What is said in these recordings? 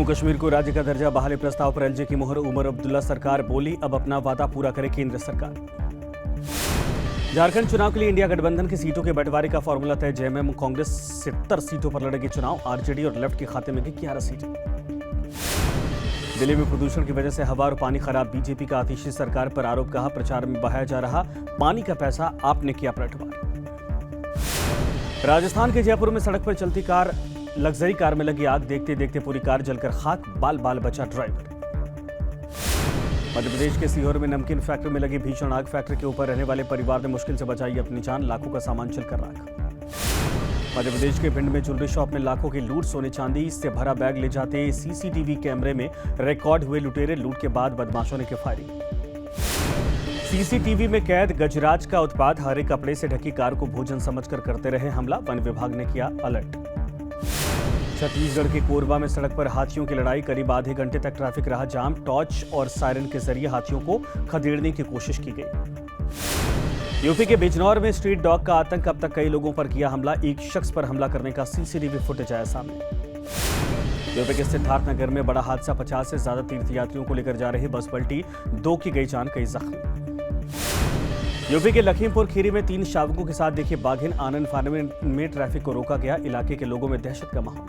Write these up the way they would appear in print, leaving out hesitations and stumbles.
कश्मीर को राज्य का दर्जा बहाली प्रस्ताव पर एलजे की मुहर। उमर अब्दुल्ला सरकार बोली, अब अपना वादा पूरा करे केंद्र सरकार। झारखंड चुनाव के लिए इंडिया गठबंधन की सीटों के बंटवारे का फॉर्मूला तय। जेएमएम कांग्रेस 70 सीटों पर लड़ेगी चुनाव। आरजेडी और लेफ्ट के खाते में 11 सीटें। दिल्ली में प्रदूषण की वजह से हवा और पानी खराब। बीजेपी का आतिशी सरकार पर आरोप। कहा, प्रचार में बहाया जा रहा पानी का पैसा आपने किया पलटवार। राजस्थान के जयपुर में सड़क पर चलती कार लग्जरी कार में लगी आग। देखते देखते पूरी कार जलकर खाक। बाल बाल बचा ड्राइवर। मध्य प्रदेश के सीहोर में नमकीन फैक्ट्री में लगी भीषण आग। फैक्ट्री के ऊपर रहने वाले परिवार ने मुश्किल से बचाई अपनी जान। लाखों का सामान जलकर राख। मध्य प्रदेश के भिंड में ज्वेलरी शॉप में लाखों की लूट। सोने चांदी से भरा बैग ले जाते सीसीटीवी कैमरे में रिकॉर्ड हुए लुटेरे। लूट के बाद बदमाशों ने की फायरिंग। सीसीटीवी में कैद गजराज का उत्पाद। हरे कपड़े से ढकी कार को भोजन समझकर करते रहे हमला। वन विभाग ने किया अलर्ट। छत्तीसगढ़ के कोरबा में सड़क पर हाथियों की लड़ाई। करीब आधे घंटे तक ट्रैफिक रहा जाम। टॉर्च और सायरन के जरिए हाथियों को खदेड़ने की कोशिश की गई। यूपी के बिजनौर में स्ट्रीट डॉग का आतंक। अब तक कई लोगों पर किया हमला। एक शख्स पर हमला करने का सीसीटीवी फुटेज आया सामने। यूपी के सिद्धार्थनगर में बड़ा हादसा। 50 से ज्यादा तीर्थयात्रियों को लेकर जा रही बस पलटी। 2 की गई जान, कई जख्मी। यूपी के लखीमपुर खीरी में 3 शावकों के साथ देखिए बाघिन। आनंद फानन में ट्रैफिक को रोका गया। इलाके के लोगों में दहशत का माहौल।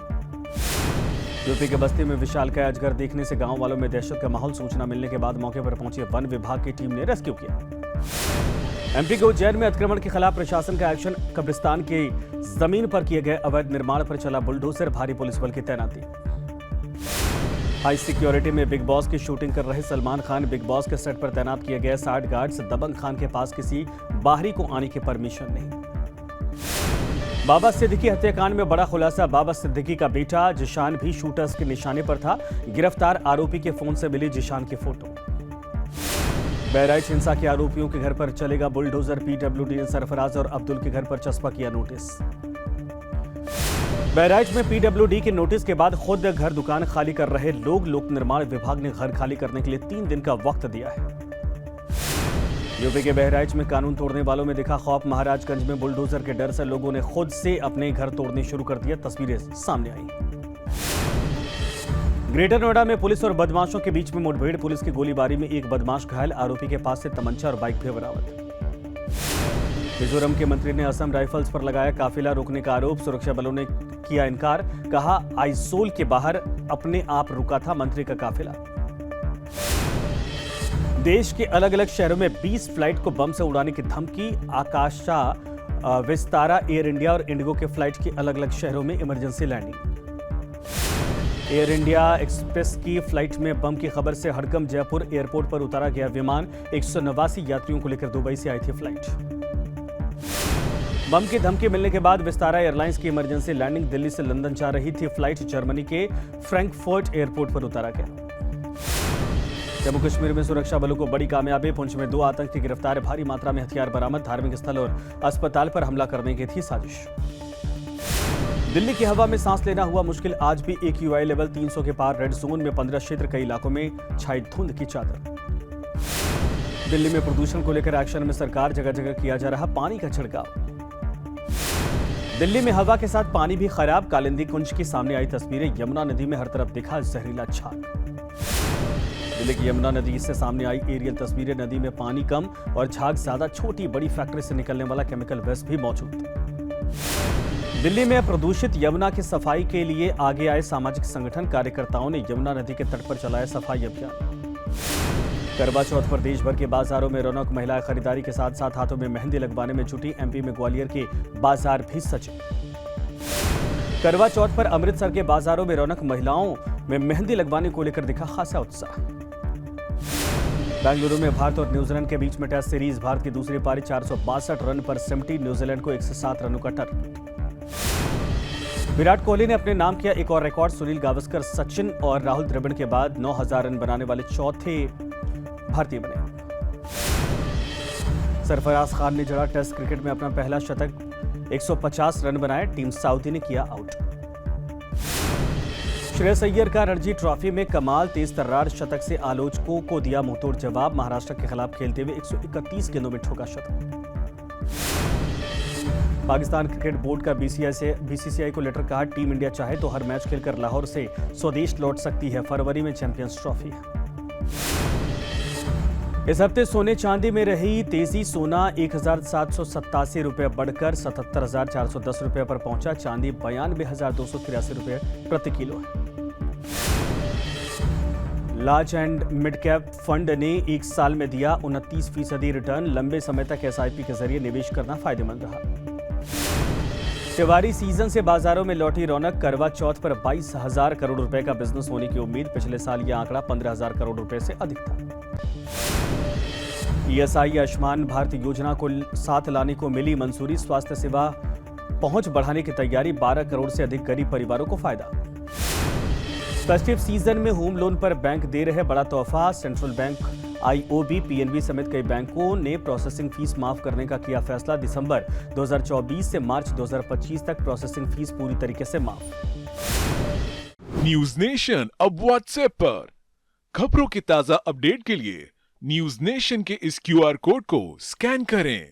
यूपी के बस्ती में विशालकाय अजगर देखने से गांव वालों में दहशत का माहौल। सूचना मिलने के बाद मौके पर पहुंची वन विभाग की टीम ने रेस्क्यू किया। एमपी के उज्जैन में अतिक्रमण के खिलाफ प्रशासन का एक्शन। कब्रिस्तान की जमीन पर किए गए अवैध निर्माण पर चला बुलडोजर। भारी पुलिस बल की तैनाती। हाई सिक्योरिटी में बिग बॉस की शूटिंग कर रहे सलमान खान। बिग बॉस के सेट पर तैनात किए गए 60 गार्ड्स। दबंग खान के पास किसी बाहरी को आने की परमिशन नहीं। बाबा सिद्दीकी हत्याकांड में बड़ा खुलासा। बाबा सिद्दीकी का बेटा जिशान भी शूटर्स के निशाने पर था। गिरफ्तार आरोपी के फोन से मिली जिशान की फोटो। बहराइच हिंसा के आरोपियों के घर पर चलेगा बुलडोजर। पीडब्ल्यूडी ने सरफराज और अब्दुल के घर पर चस्पा किया नोटिस। बहराइच में पीडब्ल्यूडी के नोटिस के बाद खुद घर दुकान खाली कर रहे लोग। लोक निर्माण विभाग ने घर खाली करने के लिए 3 दिन का वक्त दिया है। यूपी के बहराइच में कानून तोड़ने वालों में दिखा खौफ। महाराजगंज में बुलडोजर के डर से लोगों ने खुद से अपने घर तोड़ने शुरू कर दिया। तस्वीरें सामने आई। ग्रेटर नोएडा में पुलिस और बदमाशों के बीच में मुठभेड़। पुलिस की गोलीबारी में एक बदमाश घायल। आरोपी के पास से तमंचा और बाइक भी बरामद। मिजोरम के मंत्री ने असम राइफल्स पर लगाया काफिला रोकने का आरोप। सुरक्षा बलों ने किया इनकार। कहा, आइसोल के बाहर अपने आप रुका था मंत्री का काफिला। देश के अलग अलग शहरों में 20 फ्लाइट को बम से उड़ाने की धमकी। आकाशा, विस्तारा, एयर इंडिया और इंडिगो के फ्लाइट की अलग अलग शहरों में emergency landing. Air India express की फ्लाइट में बम की खबर से हड़कंप। जयपुर एयरपोर्ट पर उतारा गया विमान। 189 यात्रियों को लेकर दुबई से आई थी फ्लाइट। बम की धमकी मिलने के बाद विस्तारा एयरलाइंस की इमरजेंसी लैंडिंग। दिल्ली से लंदन जा रही थी फ्लाइट। जर्मनी के फ्रैंकफर्ट एयरपोर्ट पर उतारा गया। जम्मू कश्मीर में सुरक्षा बलों को बड़ी कामयाबी। पुंछ में 2 आतंकी गिरफ्तार। भारी मात्रा में हथियार बरामद। धार्मिक स्थल और अस्पताल पर हमला करने की थी साजिश। दिल्ली की हवा में सांस लेना हुआ मुश्किल। आज भी AQI लेवल 300 के पार। रेड जोन में 15 क्षेत्र। कई इलाकों में छाई धुंध की चादर। दिल्ली में प्रदूषण को लेकर एक्शन में सरकार। जगह जगह किया जा रहा पानी का छिड़काव। दिल्ली में हवा के साथ पानी भी खराब। कालिंदी कुंज की सामने आई तस्वीरें। यमुना नदी में हर तरफ दिखा जहरीला झाग। दिल्ली की यमुना नदी से सामने आई एरियल तस्वीरें। नदी में पानी कम और झाग ज्यादा। छोटी बड़ी फैक्ट्री से निकलने वाला केमिकल वेस्ट भी मौजूद। दिल्ली में प्रदूषित यमुना की सफाई के लिए आगे आए सामाजिक संगठन। कार्यकर्ताओं ने यमुना नदी के तट पर चलाया सफाई अभियान। करवा चौथ पर देश भर के बाजारों में रौनक। महिलाएं खरीदारी के साथ साथ हाथों में मेहंदी लगवाने में जुटी। एमपी में ग्वालियर के बाजार भी सजे। करवा चौथ पर अमृतसर के बाजारों में रौनक। महिलाओं में मेहंदी लगवाने को लेकर दिखा खासा उत्साह। बेंगलुरु में भारत और न्यूजीलैंड के बीच में टेस्ट सीरीज। भारत की दूसरी पारी 462 रन पर सिमटी। न्यूजीलैंड को 107 रनों का टारगेट। विराट कोहली ने अपने नाम किया एक और रिकॉर्ड। सुनील गावस्कर, सचिन और राहुल द्रविड़ के बाद 9000 रन बनाने वाले चौथे भारतीय बने। सरफराज खान ने जड़ा टेस्ट क्रिकेट में अपना पहला शतक। 150 रन बनाए। टीम साउदी ने किया आउट। श्रेयस अय्यर का रणजी ट्रॉफी में कमाल। तेज तर्रार शतक से आलोचकों को दिया मुंहतोड़ जवाब। महाराष्ट्र के खिलाफ खेलते हुए 131 गेंदों में ठोका शतक। पाकिस्तान क्रिकेट बोर्ड का बीसीसीआई को लेटर कहा, टीम इंडिया चाहे तो हर मैच खेलकर लाहौर से स्वदेश लौट सकती है। फरवरी में चैंपियंस ट्रॉफी। इस हफ्ते सोने चांदी में रही तेजी। सोना 1,787 रुपये बढ़कर 77,410 रुपये पर पहुंचा। चांदी 92,283 रुपये प्रति किलो है। Large and mid cap fund ने एक साल में दिया 29% रिटर्न। लंबे समय तक एसआईपी के जरिए निवेश करना फायदेमंद रहा। त्योहारी सीजन से बाजारों में लौटी रौनक। करवा चौथ पर 22,000 करोड़ रुपए का बिजनेस होने की उम्मीद। पिछले साल यह आंकड़ा 15,000 करोड़ रुपए से अधिक था। ईएसआई आयुष्मान भारत योजना को साथ लाने को मिली मंजूरी। स्वास्थ्य सेवा पहुंच बढ़ाने की तैयारी। 12 करोड़ से अधिक गरीब परिवारों को फायदा। फेस्टिव सीजन में होम लोन पर बैंक दे रहे बड़ा तोहफा। सेंट्रल बैंक, आईओबी, पीएनबी समेत कई बैंकों ने प्रोसेसिंग फीस माफ करने का किया फैसला। दिसंबर 2024 से मार्च 2025 तक प्रोसेसिंग फीस पूरी तरीके से माफ। न्यूज नेशन अब व्हाट्सएप पर खबरों के ताजा अपडेट के लिए न्यूज नेशन के इस क्यूआर कोड को स्कैन करें।